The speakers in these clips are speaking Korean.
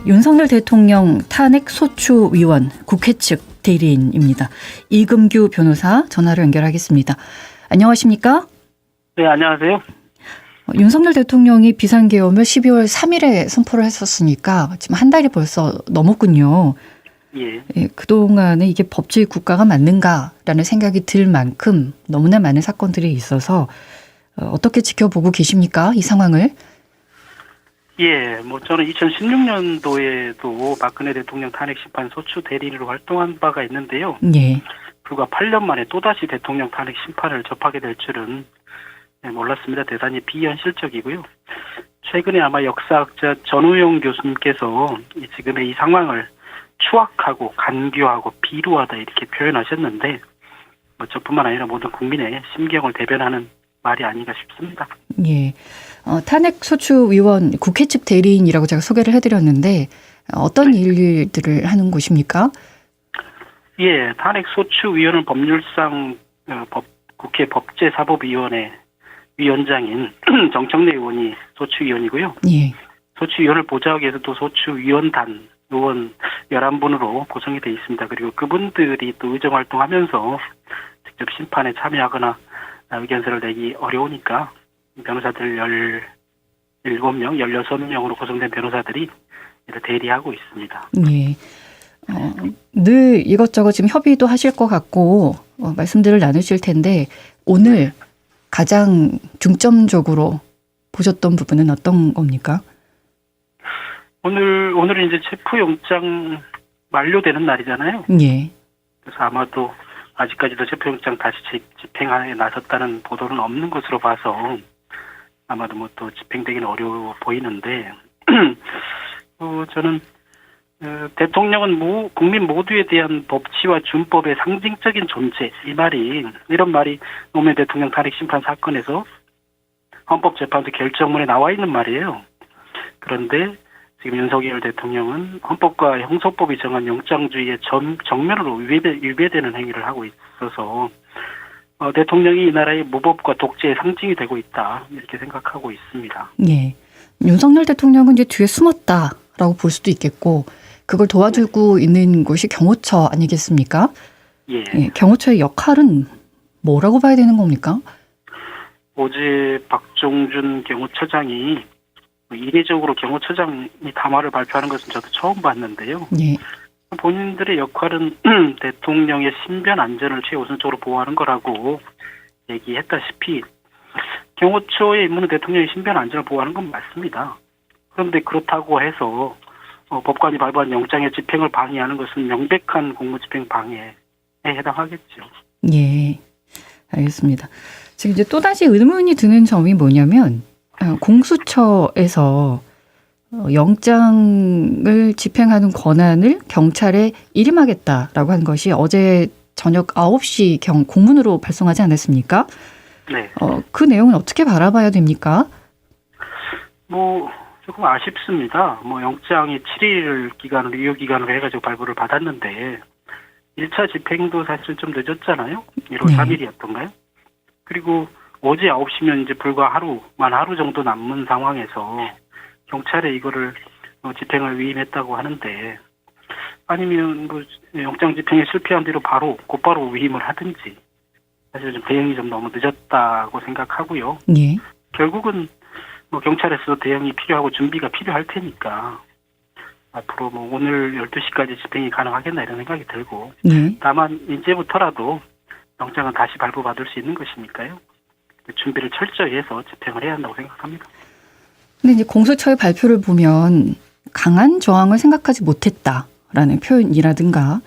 윤석열 대통령 탄핵소추위원 국회 측 대리인입니다. 이금규 변호사 전화로 연결하겠습니다. 안녕하십니까? 네, 안녕하세요. 윤석열 대통령이 비상계엄을 12월 3일에 선포를 했었으니까 지금 한 달이 벌써 넘었군요. 예. 예, 그동안에 이게 법治국가가 맞는가라는 생각이 들 만큼 너무나 많은 사건들이 있어서 어떻게 지켜보고 계십니까? 이 상황을? 예, 저는 2016년도에도 박근혜 대통령 탄핵심판 소추 대리인으로 활동한 바가 있는데요. 예. 불과 8년 만에 또다시 대통령 탄핵심판을 접하게 될 줄은 몰랐습니다. 대단히 비현실적이고요. 최근에 아마 역사학자 전우용 교수님께서 지금의 이 상황을 추악하고 간교하고 비루하다 이렇게 표현하셨는데 저뿐만 아니라 모든 국민의 심경을 대변하는 말이 아닌가 싶습니다. 예. 탄핵소추위원 국회 측 대리인이라고 제가 소개를 해드렸는데 어떤 일들을 하는 곳입니까? 예, 탄핵소추위원은 법률상 국회 법제사법위원회 위원장인 정청래 의원이 소추위원이고요. 예. 소추위원을 보좌하기 위해서 또 소추위원단 의원 11분으로 구성이 되어 있습니다. 그리고 그분들이 또 의정활동하면서 직접 심판에 참여하거나 의견서를 내기 어려우니까 변호사들 17명, 16명으로 구성된 변호사들이 이를 대리하고 있습니다. 예. 늘 이것저것 지금 협의도 하실 것 같고 말씀들을 나누실 텐데 오늘 가장 중점적으로 보셨던 부분은 어떤 겁니까? 오늘은 이제 체포영장 만료되는 날이잖아요. 예. 그래서 아마도 아직까지도 체포영장 다시 집행에 나섰다는 보도는 없는 것으로 봐서 아마도 또 집행되기는 어려워 보이는데 저는 대통령은 국민 모두에 대한 법치와 준법의 상징적인 존재 이런 말이 노무현 대통령 탄핵 심판 사건에서 헌법재판소 결정문에 나와 있는 말이에요. 그런데 지금 윤석열 대통령은 헌법과 형소법이 정한 영장주의의 정면으로 위배되는 행위를 하고 있어서 대통령이 이 나라의 무법과 독재의 상징이 되고 있다 이렇게 생각하고 있습니다. 예. 윤석열 대통령은 이제 뒤에 숨었다라고 볼 수도 있겠고 그걸 도와주고 있는 곳이 경호처 아니겠습니까? 예. 예. 경호처의 역할은 뭐라고 봐야 되는 겁니까? 어제 박종준 경호처장이 이례적으로 경호처장이 담화를 발표하는 것은 저도 처음 봤는데요. 예. 본인들의 역할은 대통령의 신변 안전을 최우선적으로 보호하는 거라고 얘기했다시피 경호처의 임무는 대통령의 신변 안전을 보호하는 건 맞습니다. 그런데 그렇다고 해서 법관이 발부한 영장의 집행을 방해하는 것은 명백한 공무집행 방해에 해당하겠죠. 예. 알겠습니다. 지금 이제 또다시 의문이 드는 점이 뭐냐면 공수처에서 영장을 집행하는 권한을 경찰에 일임하겠다라고 한 것이 어제 저녁 9시 공문으로 발송하지 않았습니까? 네. 그 내용은 어떻게 바라봐야 됩니까? 조금 아쉽습니다. 영장이 7일 기간으로 유효 기간으로 해가지고 발부를 받았는데 1차 집행도 사실 좀 늦었잖아요. 1월 네. 3일이었던가요? 그리고 어제 9시면 이제 불과 하루 정도 남은 상황에서 경찰에 이거를 집행을 위임했다고 하는데 아니면 영장 집행에 실패한 뒤로 곧바로 위임을 하든지 사실 좀 대응이 좀 너무 늦었다고 생각하고요. 예. 결국은 경찰에서도 대응이 필요하고 준비가 필요할 테니까 앞으로 오늘 12시까지 집행이 가능하겠나 이런 생각이 들고 예. 다만 이제부터라도 영장은 다시 발부받을 수 있는 것이니까요. 준비를 철저히 해서 집행을 해야 한다고 생각합니다. 근데 이제 공수처의 발표를 보면 강한 저항을 생각하지 못했다라는 표현이라든가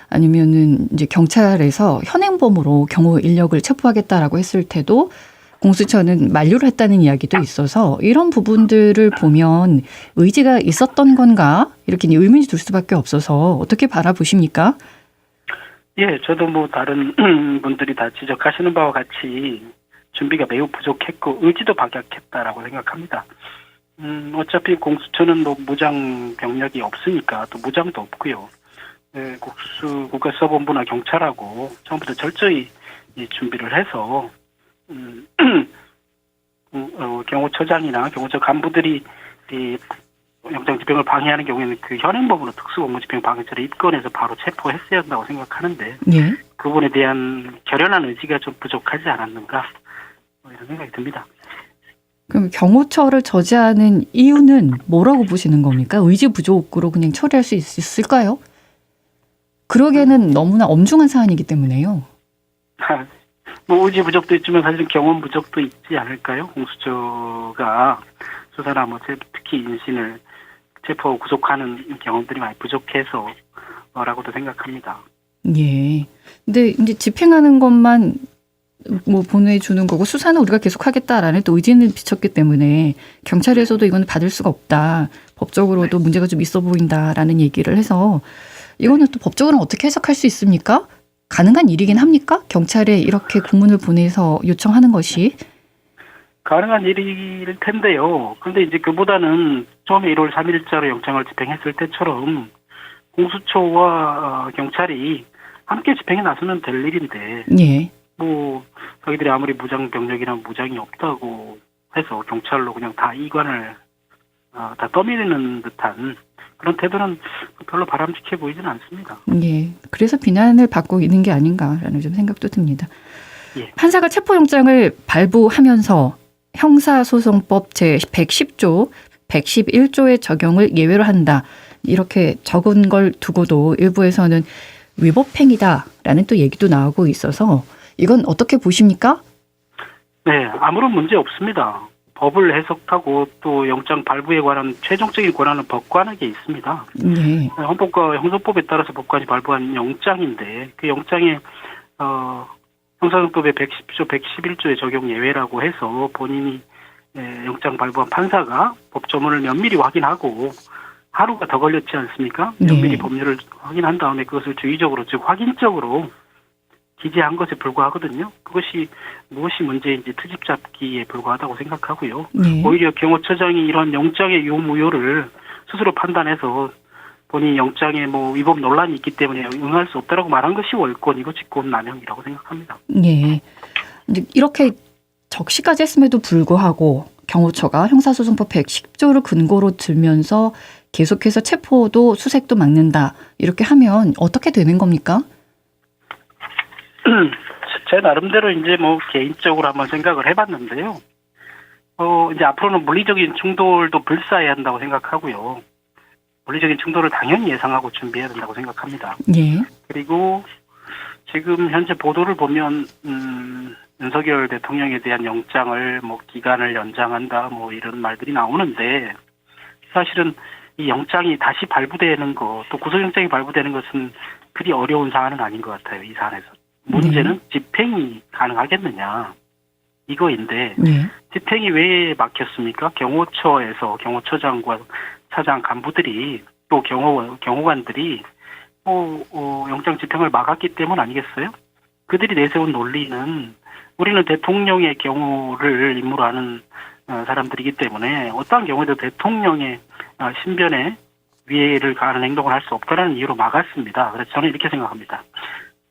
아니면은 이제 경찰에서 현행범으로 경호 인력을 체포하겠다라고 했을 때도 공수처는 만류를 했다는 이야기도 있어서 이런 부분들을 보면 의지가 있었던 건가 이렇게 의문이 들 수밖에 없어서 어떻게 바라보십니까? 예, 저도 다른 분들이 다 지적하시는 바와 같이 준비가 매우 부족했고 의지도 박약했다라고 생각합니다. 어차피 공수처는 무장 병력이 없으니까 또 무장도 없고요. 국가수사본부나 경찰하고 처음부터 철저히 준비를 해서 경호처장이나 경호처 간부들이 영장 집행을 방해하는 경우에는 그 현행범으로 특수공무집행 방해죄를 입건해서 바로 체포했어야 한다고 생각하는데 예. 그 부분에 대한 결연한 의지가 좀 부족하지 않았는가 이런 생각이 듭니다. 그럼 경호처를 저지하는 이유는 뭐라고 보시는 겁니까? 의지 부족으로 그냥 처리할 수 있을까요? 그러기에는 너무나 엄중한 사안이기 때문에요. 뭐 의지 부족도 있지만 사실은 경험 부족도 있지 않을까요? 공수처가 수사나 뭐 특히 인신을 체포 구속하는 경험들이 많이 부족해서라고도 생각합니다. 예. 근데 이제 집행하는 것만 뭐 보내주는 거고 수사는 우리가 계속하겠다라는 또 의지는 비쳤기 때문에 경찰에서도 이건 받을 수가 없다. 법적으로도 문제가 좀 있어 보인다라는 얘기를 해서 이거는 또 법적으로는 어떻게 해석할 수 있습니까? 가능한 일이긴 합니까? 경찰에 이렇게 공문을 보내서 요청하는 것이. 가능한 일일 텐데요. 그런데 이제 그보다는 처음에 1월 3일자로 영장을 집행했을 때처럼 공수처와 경찰이 함께 집행에 나서면 될 일인데 예. 뭐 자기들이 아무리 무장 병력이나 무장이 없다고 해서 경찰로 그냥 다 이관을 다 떠밀리는 듯한 그런 태도는 별로 바람직해 보이지는 않습니다. 예. 그래서 비난을 받고 있는 게 아닌가라는 좀 생각도 듭니다. 예. 판사가 체포영장을 발부하면서 형사소송법 제110조, 111조의 적용을 예외로 한다. 이렇게 적은 걸 두고도 일부에서는 위법행위다라는 또 얘기도 나오고 있어서 이건 어떻게 보십니까? 네, 아무런 문제 없습니다. 법을 해석하고 또 영장 발부에 관한 최종적인 권한은 법관에게 있습니다. 네. 헌법과 형사법에 따라서 법관이 발부한 영장인데 그 영장에 형사소송법의 110조, 111조의 적용 예외라고 해서 본인이 영장 발부한 판사가 법조문을 면밀히 확인하고 하루가 더 걸렸지 않습니까? 면밀히 네. 법률을 확인한 다음에 그것을 주의적으로 즉 확인적으로 기재한 것에 불과하거든요. 그것이 무엇이 문제인지 트집 잡기에 불과하다고 생각하고요. 네. 오히려 경호처장이 이런 영장의 유무효를 스스로 판단해서 본인이 영장에 뭐 위법 논란이 있기 때문에 응할 수 없다라고 말한 것이 월권이고 직권남용이라고 생각합니다. 예. 이제 이렇게 적시까지 했음에도 불구하고 경호처가 형사소송법 110조를 근거로 들면서 계속해서 체포도 수색도 막는다. 이렇게 하면 어떻게 되는 겁니까? 제 나름대로 이제 뭐 개인적으로 한번 생각을 해봤는데요. 이제 앞으로는 물리적인 충돌도 불사해야 한다고 생각하고요. 물리적인 충돌을 당연히 예상하고 준비해야 된다고 생각합니다. 예. 그리고 지금 현재 보도를 보면 윤석열 대통령에 대한 영장을 뭐 기간을 연장한다 뭐 이런 말들이 나오는데 사실은 이 영장이 다시 발부되는 거 또 구속영장이 발부되는 것은 그리 어려운 사안은 아닌 것 같아요. 이 사안에서. 문제는 집행이 가능하겠느냐 이거인데 예. 집행이 왜 막혔습니까? 경호처에서 경호처장과 차장 간부들이 또 경호관들이 영장 집행을 막았기 때문 아니겠어요? 그들이 내세운 논리는 우리는 대통령의 경호를 임무로 하는 사람들이기 때문에 어떠한 경우에도 대통령의 신변에 위해를 가하는 행동을 할 수 없다는 이유로 막았습니다. 그래서 저는 이렇게 생각합니다.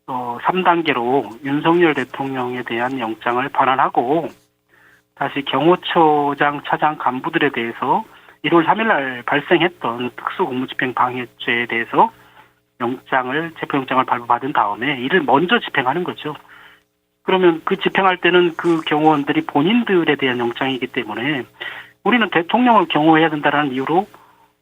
3단계로 윤석열 대통령에 대한 영장을 반환하고 다시 경호처장, 차장 간부들에 대해서 1월 3일 날 발생했던 특수공무집행 방해죄에 대해서 체포영장을 발부받은 다음에 이를 먼저 집행하는 거죠. 그러면 그 집행할 때는 그 경호원들이 본인들에 대한 영장이기 때문에 우리는 대통령을 경호해야 된다는 이유로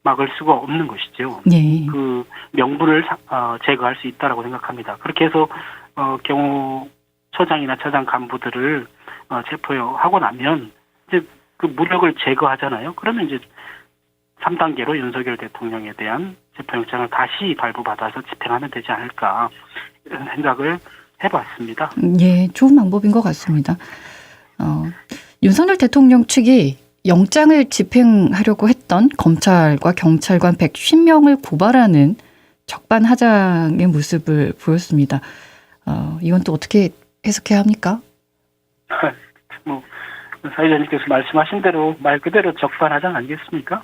막을 수가 없는 것이죠. 예. 그 명분을 제거할 수 있다라고 생각합니다. 그렇게 해서 경호처장이나 차장 간부들을 체포하고 나면 이제 그 무력을 제거하잖아요. 그러면 이제 3단계로 윤석열 대통령에 대한 체포영장을 다시 발부받아서 집행하면 되지 않을까 이런 생각을 해봤습니다. 예, 좋은 방법인 것 같습니다. 윤석열 대통령 측이 영장을 집행하려고 했던 검찰과 경찰관 150명을 고발하는 적반하장의 모습을 보였습니다. 이건 또 어떻게 해석해야 합니까? 뭐 사회자님께서 말씀하신 대로 말 그대로 적반하장 아니겠습니까?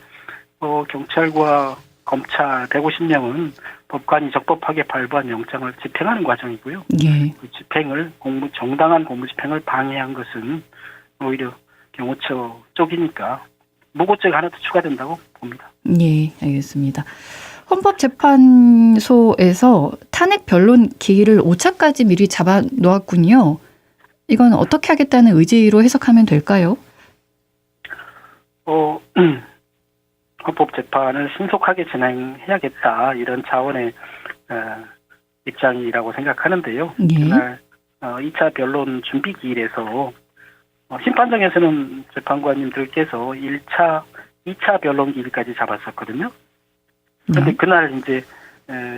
경찰과 검찰 150명은 법관이 적법하게 발부한 영장을 집행하는 과정이고요. 예. 그 집행을 정당한 공무집행을 방해한 것은 오히려 경호처 쪽이니까 무고죄가 하나 더 추가된다고 봅니다. 예, 알겠습니다. 헌법재판소에서 탄핵 변론 기일을 5차까지 미리 잡아 놓았군요. 이건 어떻게 하겠다는 의지로 해석하면 될까요? 헌법재판을 신속하게 진행해야겠다 이런 차원의 입장이라고 생각하는데요. 예. 그날 2차 변론 준비 기일에서 심판정에서는 재판관님들께서 2차 변론 기일까지 잡았었거든요. 그런데 네. 그날 이제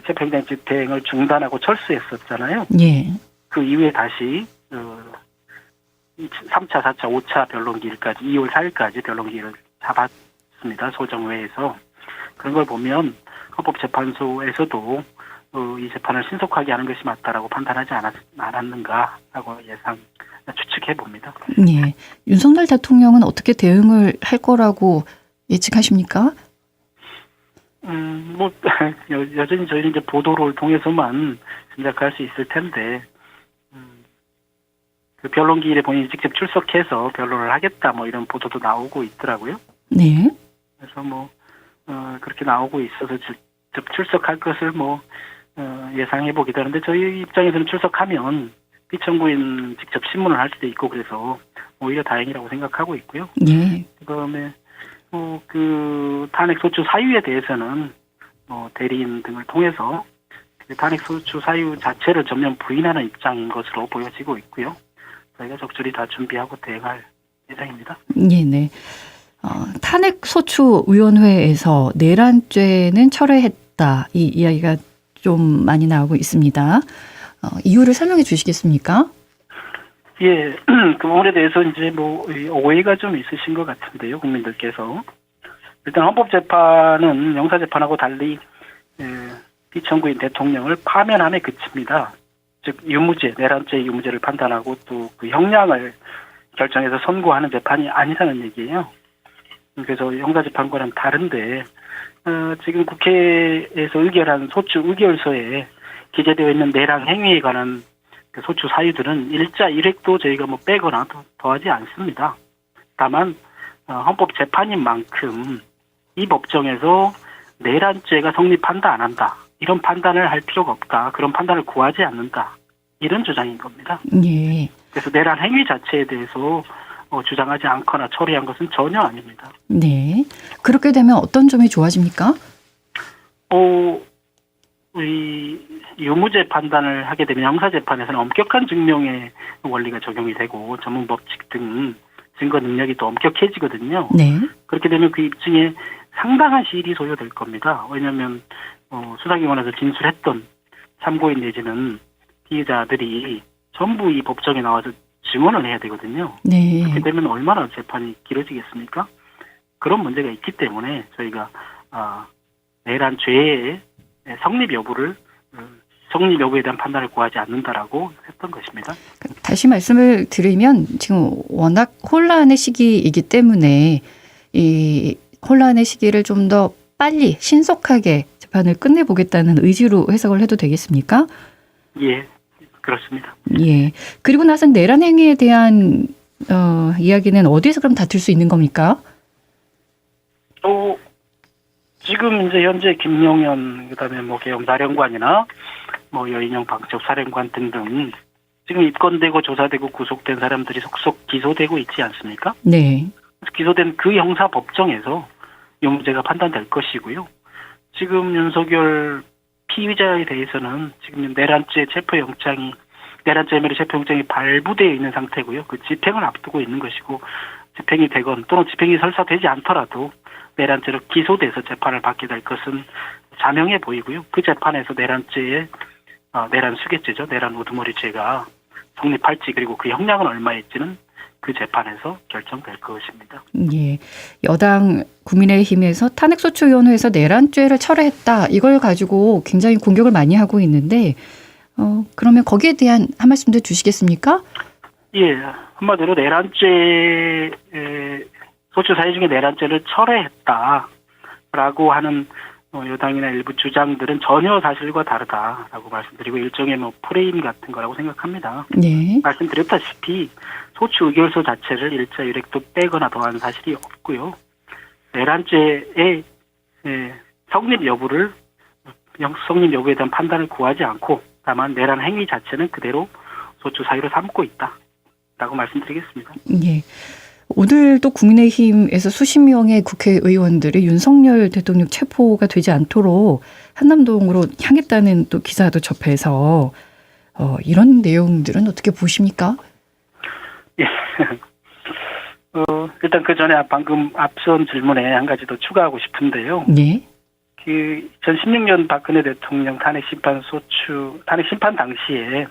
체포영장 집행을 중단하고 철수했었잖아요. 예. 그 이후에 다시 3차, 4차, 5차 변론 기일까지 2월 4일까지 변론 기일을 잡았습니다. 소정회에서. 그런 걸 보면 헌법재판소에서도 이 재판을 신속하게 하는 것이 맞다라고 판단하지 않았는가 하고 추측해 봅니다. 예. 윤석열 대통령은 어떻게 대응을 할 거라고 예측하십니까? 여전히 저희는 이제 보도를 통해서만 짐작할 수 있을 텐데, 그 변론 기일에 본인이 직접 출석해서 변론을 하겠다 이런 보도도 나오고 있더라고요. 네. 그래서 그렇게 나오고 있어서 직접 출석할 것을 예상해 보기도 하는데, 저희 입장에서는 출석하면 피청구인 직접 신문을 할 수도 있고 그래서 오히려 다행이라고 생각하고 있고요. 예. 그다음에 그 탄핵 소추 사유에 대해서는 대리인 등을 통해서 그 탄핵 소추 사유 자체를 전면 부인하는 입장인 것으로 보여지고 있고요. 저희가 적절히 다 준비하고 대응할 예정입니다. 예, 네. 탄핵소추위원회에서 내란죄는 철회했다. 이 이야기가 좀 많이 나오고 있습니다. 이유를 설명해 주시겠습니까? 예, 그 부분에 대해서 이제 오해가 좀 있으신 것 같은데요, 국민들께서. 일단 헌법재판은 형사재판하고 달리 피청구인 대통령을 파면함에 그칩니다. 즉 유무죄, 내란죄 유무죄를 판단하고 또 그 형량을 결정해서 선고하는 재판이 아니라는 얘기예요. 그래서 형사재판과는 다른데 지금 국회에서 의결한 소추 의결서에 기재되어 있는 내란 행위에 관한 그 소추 사유들은 일자 일획도 저희가 빼거나 더하지 않습니다. 다만 헌법재판인 만큼 이 법정에서 내란죄가 성립한다 안 한다 이런 판단을 할 필요가 없다. 그런 판단을 구하지 않는다. 이런 주장인 겁니다. 예. 그래서 내란 행위 자체에 대해서 주장하지 않거나 처리한 것은 전혀 아닙니다. 네. 그렇게 되면 어떤 점이 좋아집니까? 이 유무죄 판단을 하게 되면 형사재판에서는 엄격한 증명의 원리가 적용이 되고 전문 법칙 등 증거 능력이 또 엄격해지거든요. 네. 그렇게 되면 그 입증에 상당한 시일이 소요될 겁니다. 왜냐하면 수사기관에서 진술했던 참고인 내지는 피해자들이 전부 이 법정에 나와서 증언을 해야 되거든요. 네. 그렇게 되면 얼마나 재판이 길어지겠습니까? 그런 문제가 있기 때문에 저희가 내란죄의 성립 여부에 대한 판단을 구하지 않는다라고 했던 것입니다. 다시 말씀을 드리면 지금 워낙 혼란의 시기이기 때문에 이 혼란의 시기를 좀 더 빨리 신속하게 재판을 끝내보겠다는 의지로 해석을 해도 되겠습니까? 예, 그렇습니다. 예. 그리고 나서 내란 행위에 대한 이야기는 어디에서 그럼 다툴 수 있는 겁니까? 지금 이제 현재 김용현 그다음에 계엄사령관이나 여인영 방첩사령관 등등 지금 입건되고 조사되고 구속된 사람들이 속속 기소되고 있지 않습니까? 네. 기소된 그 형사 법정에서 유무죄가 판단될 것이고요. 지금 윤석열 피의자에 대해서는 지금 내란죄 혐의로 체포영장이 발부되어 있는 상태고요. 그 집행을 앞두고 있는 것이고 집행이 되건 또는 집행이 설사되지 않더라도 내란죄로 기소돼서 재판을 받게 될 것은 자명해 보이고요. 그 재판에서 내란 수괴죄죠. 내란 우두머리죄가 성립할지 그리고 그 형량은 얼마일지는 그 재판에서 결정될 것입니다. 예. 여당 국민의힘에서 탄핵소추위원회에서 내란죄를 철회했다. 이걸 가지고 굉장히 공격을 많이 하고 있는데 그러면 거기에 대한 한 말씀도 주시겠습니까? 예. 한마디로 내란죄 소추 사유 중에 내란죄를 철회했다라고 하는 여당이나 일부 주장들은 전혀 사실과 다르다라고 말씀드리고 일종의 프레임 같은 거라고 생각합니다. 네. 말씀드렸다시피 소추 의결서 자체를 일자 일획도 빼거나 더한 사실이 없고요. 내란죄의 성립 여부에 대한 판단을 구하지 않고 다만 내란 행위 자체는 그대로 소추 사유로 삼고 있다라고 말씀드리겠습니다. 예. 오늘 또 국민의힘에서 수십 명의 국회의원들이 윤석열 대통령 체포가 되지 않도록 한남동으로 향했다는 또 기사도 접해서 이런 내용들은 어떻게 보십니까? 예. 일단 그 전에 방금 앞선 질문에 한 가지 더 추가하고 싶은데요. 네. 그 2016년 박근혜 대통령 탄핵 심판 당시에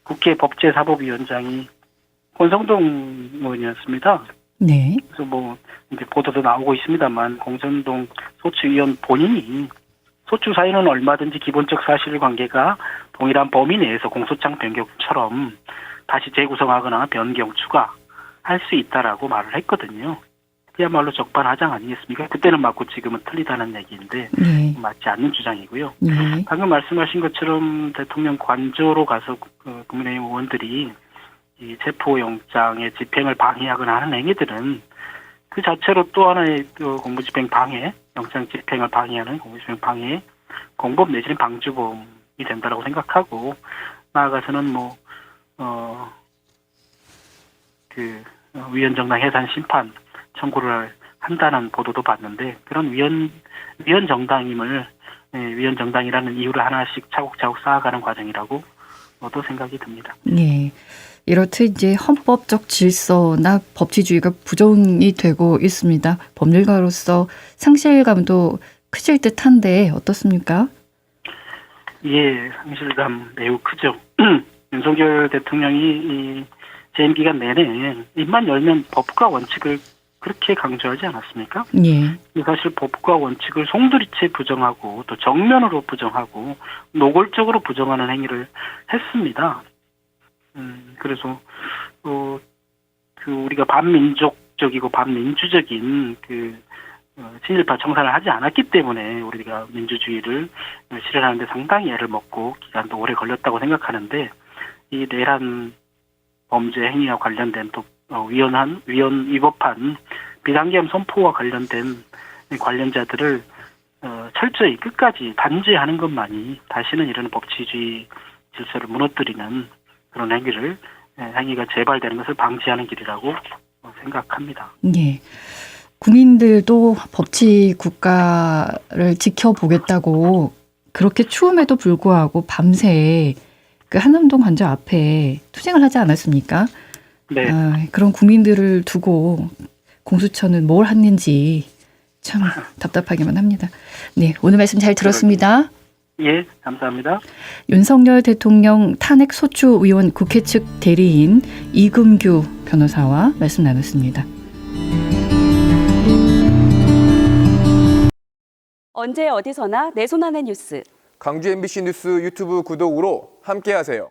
국회 법제사법위원장이 권성동 의원이었습니다. 네. 그래서 이제 보도도 나오고 있습니다만 권성동 소추위원 본인이 소추 사유는 얼마든지 기본적 사실관계가 동일한 범위 내에서 공소장 변경처럼 다시 재구성하거나 변경 추가할 수 있다라고 말을 했거든요. 그야말로 적반하장 아니겠습니까? 그때는 맞고 지금은 틀리다는 얘기인데 네. 맞지 않는 주장이고요. 네. 방금 말씀하신 것처럼 대통령 관저로 가서 국민의힘 의원들이 이 체포영장의 집행을 방해하거나 하는 행위들은 그 자체로 또 하나의 공무집행 방해, 영장 집행을 방해하는 공무집행 방해, 공범 내지는 방주범이 된다라고 생각하고 나아가서는 위헌정당 해산 심판 청구를 한다는 보도도 봤는데 그런 위헌정당이라는 이유를 하나씩 차곡차곡 쌓아가는 과정이라고 또 생각이 듭니다. 네. 이렇듯 이제 헌법적 질서나 법치주의가 부정이 되고 있습니다. 법률가로서 상실감도 크실 듯한데 어떻습니까? 예, 상실감 매우 크죠. 윤석열 대통령이 이 재임 기간 내내 입만 열면 법과 원칙을 그렇게 강조하지 않았습니까? 예. 사실 법과 원칙을 송두리째 부정하고 또 정면으로 부정하고 노골적으로 부정하는 행위를 했습니다. 그래서 우리가 반민족적이고 반민주적인 친일파 청산을 하지 않았기 때문에 우리가 민주주의를 실현하는데 상당히 애를 먹고 기간도 오래 걸렸다고 생각하는데 이 내란 범죄 행위와 관련된 또 위법한 비상계엄 선포와 관련된 관련자들을 철저히 끝까지 단죄하는 것만이 다시는 이런 법치주의 질서를 무너뜨리는 그런 행위가 재발되는 것을 방지하는 길이라고 생각합니다. 예. 국민들도 법치 국가를 지켜보겠다고 그렇게 추움에도 불구하고 밤새 그 한남동 관저 앞에 투쟁을 하지 않았습니까? 네. 그런 국민들을 두고 공수처는 뭘 했는지 참 답답하기만 합니다. 네, 오늘 말씀 잘 들었습니다. 예, 감사합니다. 윤석열 대통령 탄핵 소추 의원 국회 측 대리인 이금규 변호사와 말씀 나눴습니다. 언제 어디서나 내 손 안의 뉴스. 강주 MBC 뉴스 유튜브 구독으로 함께하세요.